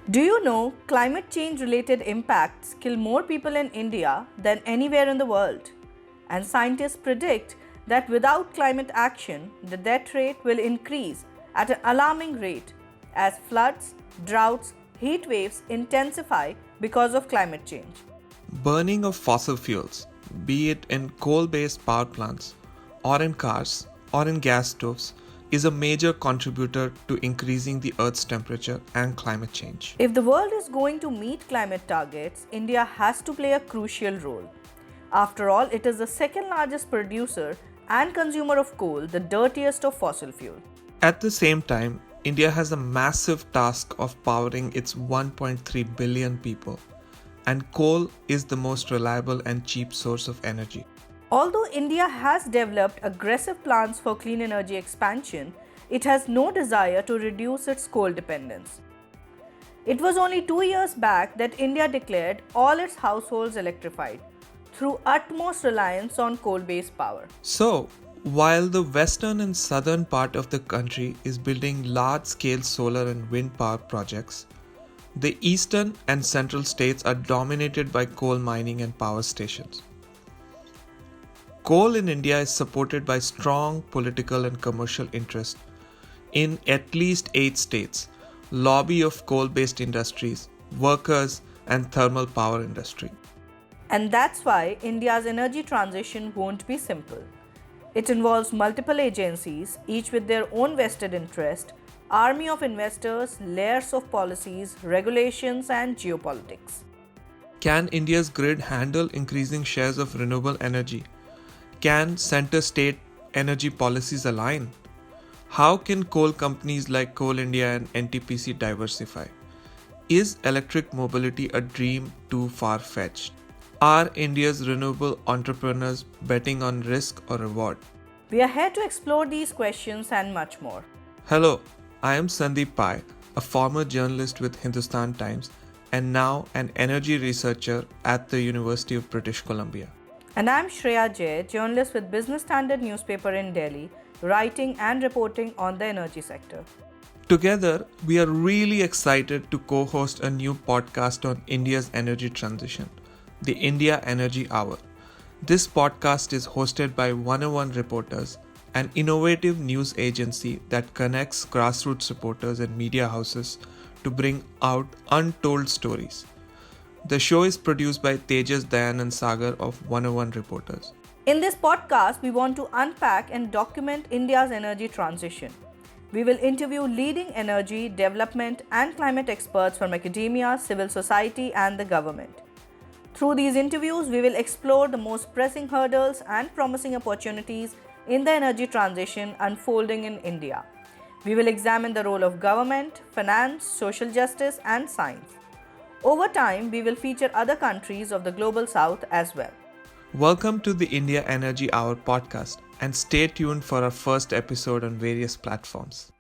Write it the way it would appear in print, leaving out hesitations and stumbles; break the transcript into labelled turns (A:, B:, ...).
A: Do you know climate change related impacts kill more people in India than anywhere in the world? And scientists predict that without climate action, the death rate will increase at an alarming rate as floods, droughts, heat waves intensify because of climate change.
B: Burning of fossil fuels, be it in coal based power plants, or in cars, or in gas stoves, is a major contributor to increasing the Earth's temperature and climate change.
A: If the world is going to meet climate targets, India has to play a crucial role. After all, it is the second largest producer and consumer of coal, the dirtiest of fossil fuel.
B: At the same time, India has a massive task of powering its 1.3 billion people, and coal is the most reliable and cheap source of energy.
A: Although India has developed aggressive plans for clean energy expansion, it has no desire to reduce its coal dependence. It was only 2 years back that India declared all its households electrified through utmost reliance on coal-based power.
B: So, while the western and southern part of the country is building large-scale solar and wind power projects, the eastern and central states are dominated by coal mining and power stations. Coal in India is supported by strong political and commercial interests in at least 8 states, lobby of coal-based industries, workers, and thermal power industry.
A: And that's why India's energy transition won't be simple. It involves multiple agencies, each with their own vested interest, army of investors, layers of policies, regulations, and geopolitics.
B: Can India's grid handle increasing shares of renewable energy? Can center-state energy policies align? How can coal companies like Coal India and NTPC diversify? Is electric mobility a dream too far-fetched? Are India's renewable entrepreneurs betting on risk or reward?
A: We are here to explore these questions and much more.
B: Hello, I am Sandeep Pai, a former journalist with Hindustan Times and now an energy researcher at the University of British Columbia.
A: And I'm Shreya Jay, journalist with Business Standard newspaper in Delhi, writing and reporting on the energy sector.
B: Together, we are really excited to co-host a new podcast on India's energy transition, the India Energy Hour. This podcast is hosted by 101 Reporters, an innovative news agency that connects grassroots reporters and media houses to bring out untold stories. The show is produced by Tejas, Dayan and Sagar of 101 Reporters.
A: In this podcast, we want to unpack and document India's energy transition. We will interview leading energy, development and climate experts from academia, civil society and the government. Through these interviews, we will explore the most pressing hurdles and promising opportunities in the energy transition unfolding in India. We will examine the role of government, finance, social justice and science. Over time, we will feature other countries of the Global South as well.
B: Welcome to the India Energy Hour podcast and stay tuned for our first episode on various platforms.